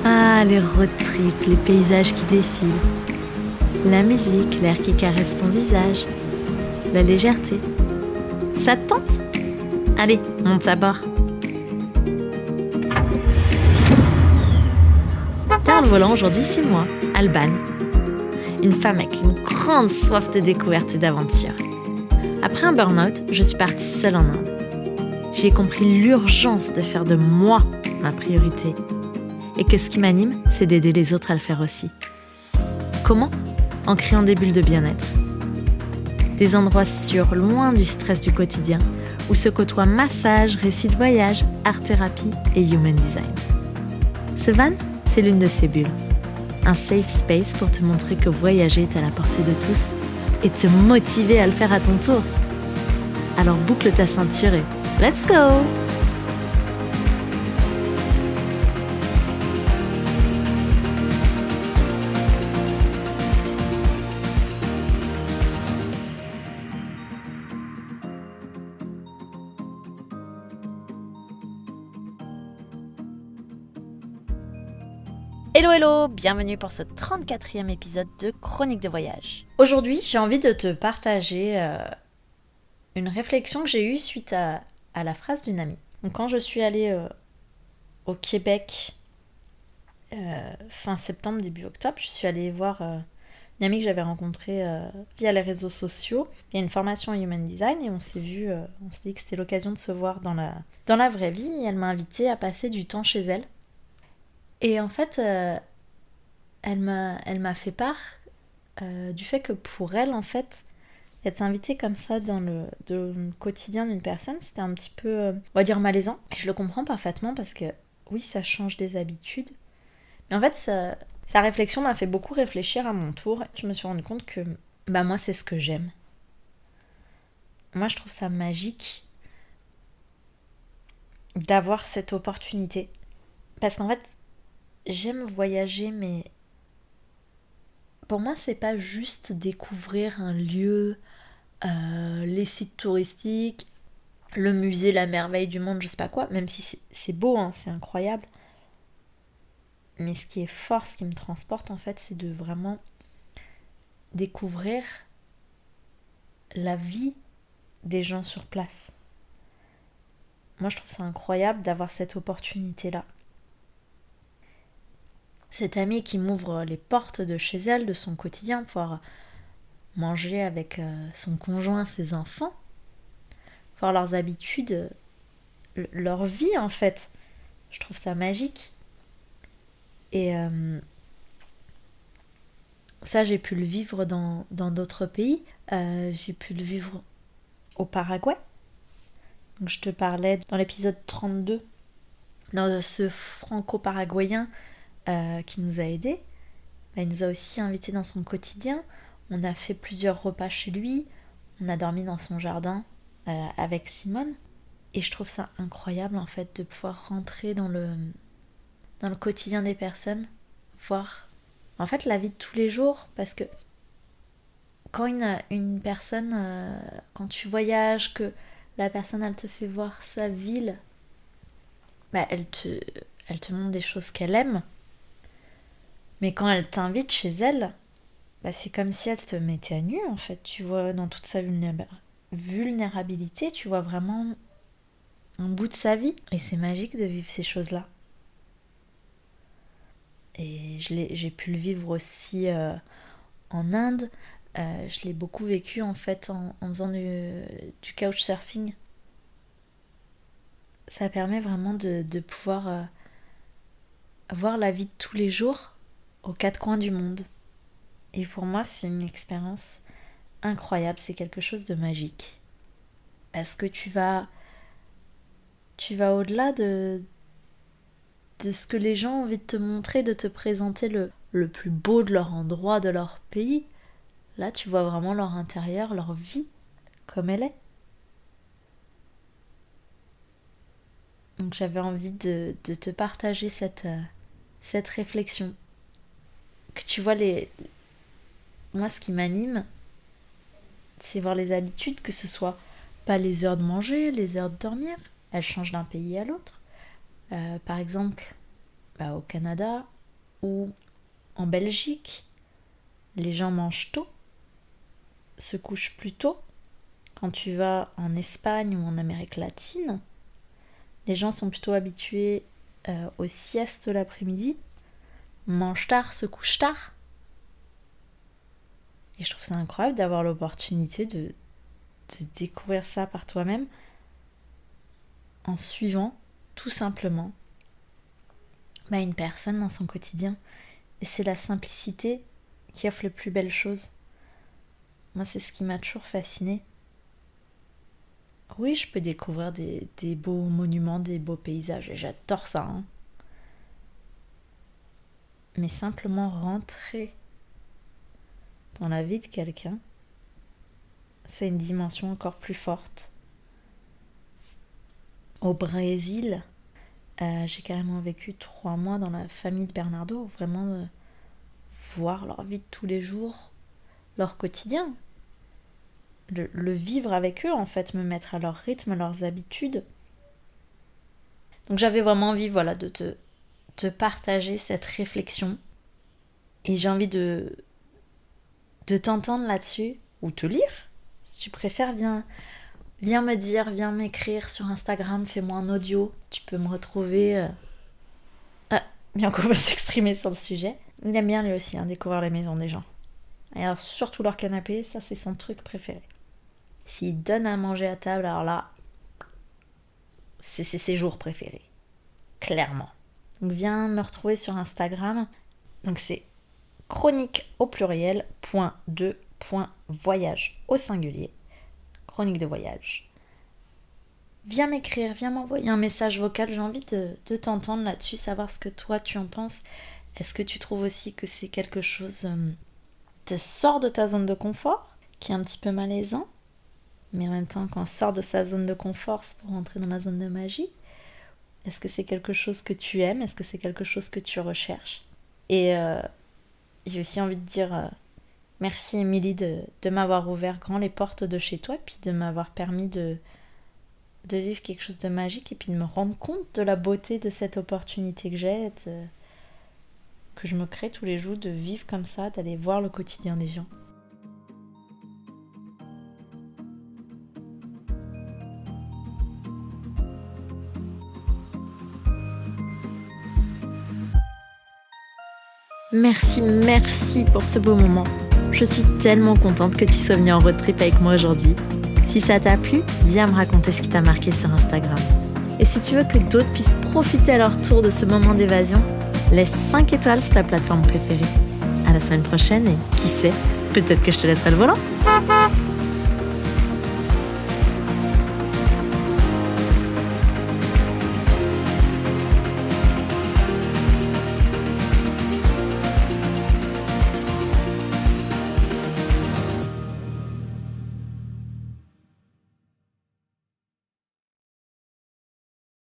Ah, les road trips, les paysages qui défilent. La musique, l'air qui caresse ton visage. La légèreté. Ça te tente ? Allez, monte à bord. Derrière le volant, aujourd'hui, c'est moi, Alban. Une femme avec une grande soif de découverte et d'aventure. Après un burn-out, je suis partie seule en Inde. J'ai compris l'urgence de faire de moi ma priorité. Et que ce qui m'anime, c'est d'aider les autres à le faire aussi. Comment ? En créant des bulles de bien-être. Des endroits sûrs, loin du stress du quotidien, où se côtoient massage, récits de voyage, art-thérapie et human design. Ce van, c'est l'une de ces bulles. Un safe space pour te montrer que voyager est à la portée de tous et te motiver à le faire à ton tour. Alors boucle ta ceinture et let's go! Hello, bienvenue pour ce 34e épisode de Chronique de voyage. Aujourd'hui, j'ai envie de te partager une réflexion que j'ai eue suite à la phrase d'une amie. Donc, quand je suis allée au Québec fin septembre, début octobre, je suis allée voir une amie que j'avais rencontrée via les réseaux sociaux. Il y a une formation en Human Design et on s'est dit que c'était l'occasion de se voir dans la vraie vie. Et elle m'a invitée à passer du temps chez elle. Et en fait, elle m'a fait part du fait que pour elle, en fait, être invitée comme ça dans le quotidien d'une personne, c'était un petit peu, on va dire, malaisant. Et je le comprends parfaitement parce que, oui, ça change des habitudes. Mais en fait, sa réflexion m'a fait beaucoup réfléchir à mon tour. Je me suis rendu compte que, moi, c'est ce que j'aime. Moi, je trouve ça magique d'avoir cette opportunité. Parce qu'en fait, j'aime voyager, mais pour moi, c'est pas juste découvrir un lieu, les sites touristiques, le musée, la merveille du monde, je sais pas quoi, même si c'est beau, hein, c'est incroyable. Mais ce qui est fort, ce qui me transporte, en fait, c'est de vraiment découvrir la vie des gens sur place. Moi, je trouve ça incroyable d'avoir cette opportunité-là. Cette amie qui m'ouvre les portes de chez elle, de son quotidien, pouvoir manger avec son conjoint, ses enfants, voir leurs habitudes, leur vie en fait. Je trouve ça magique. Et ça, j'ai pu le vivre dans d'autres pays. J'ai pu le vivre au Paraguay. Donc, je te parlais dans l'épisode 32, dans ce franco-paraguayen qui nous a aidés. Il nous a aussi invités dans son quotidien. On a fait plusieurs repas chez lui. On a dormi dans son jardin avec Simone. Et je trouve ça incroyable en fait de pouvoir rentrer dans le quotidien des personnes, voir en fait la vie de tous les jours. Parce que quand une personne, quand tu voyages, que la personne elle te fait voir sa ville, elle te montre des choses qu'elle aime. Mais quand elle t'invite chez elle, c'est comme si elle te mettait à nu, en fait. Tu vois, dans toute sa vulnérabilité, tu vois vraiment un bout de sa vie. Et c'est magique de vivre ces choses-là. Et j'ai pu le vivre aussi en Inde. Je l'ai beaucoup vécu, en fait, en faisant du couchsurfing. Ça permet vraiment de pouvoir voir la vie de tous les jours aux quatre coins du monde. Et pour moi, c'est une expérience incroyable, c'est quelque chose de magique. Parce que tu vas au-delà de ce que les gens ont envie de te montrer, de te présenter le plus beau de leur endroit, de leur pays. Là, tu vois vraiment leur intérieur, leur vie, comme elle est. Donc j'avais envie de te partager cette réflexion. Que tu vois, moi, ce qui m'anime, c'est voir les habitudes, que ce soit pas les heures de manger, les heures de dormir. Elles changent d'un pays à l'autre. Par exemple, au Canada, où en Belgique, les gens mangent tôt, se couchent plus tôt. Quand tu vas en Espagne ou en Amérique latine, les gens sont plutôt habitués aux siestes l'après-midi, mangent tard, se couchent tard. Et je trouve ça incroyable d'avoir l'opportunité de découvrir ça par toi-même en suivant tout simplement une personne dans son quotidien. Et c'est la simplicité qui offre les plus belles choses. Moi, c'est ce qui m'a toujours fascinée. Oui, je peux découvrir des beaux monuments, des beaux paysages, et j'adore ça. Mais simplement rentrer dans la vie de quelqu'un, c'est une dimension encore plus forte. Au Brésil, j'ai carrément vécu 3 mois dans la famille de Bernardo, vraiment voir leur vie de tous les jours, leur quotidien. Le vivre avec eux, en fait, me mettre à leur rythme, à leurs habitudes. Donc j'avais vraiment envie, de te partager cette réflexion. Et j'ai envie de t'entendre là-dessus, ou te lire, si tu préfères. Viens me dire, viens m'écrire sur Instagram, fais-moi un audio. Tu peux me retrouver... bien qu'on peut s'exprimer sur le sujet. Il aime bien lui aussi, découvrir les maisons des gens. Et alors surtout leur canapé, ça c'est son truc préféré. S'il donne à manger à table, alors là, c'est ses jours préférés. Clairement. Donc viens me retrouver sur Instagram. Donc c'est chronique au pluriel, .2.voyage au singulier. Chronique de voyage. Viens m'écrire, viens m'envoyer un message vocal. J'ai envie de t'entendre là-dessus, savoir ce que toi tu en penses. Est-ce que tu trouves aussi que c'est quelque chose te sort de ta zone de confort, qui est un petit peu malaisant, mais en même temps, quand on sort de sa zone de confort, c'est pour rentrer dans la zone de magie. Est-ce que c'est quelque chose que tu aimes? Est-ce que c'est quelque chose que tu recherches? Et j'ai aussi envie de dire merci Émilie de m'avoir ouvert grand les portes de chez toi, puis de m'avoir permis de vivre quelque chose de magique, et puis de me rendre compte de la beauté de cette opportunité que j'ai, que je me crée tous les jours, de vivre comme ça, d'aller voir le quotidien des gens. Merci pour ce beau moment. Je suis tellement contente que tu sois venue en road trip avec moi aujourd'hui. Si ça t'a plu, viens me raconter ce qui t'a marqué sur Instagram. Et si tu veux que d'autres puissent profiter à leur tour de ce moment d'évasion, laisse 5 étoiles sur ta plateforme préférée. À la semaine prochaine et qui sait, peut-être que je te laisserai le volant.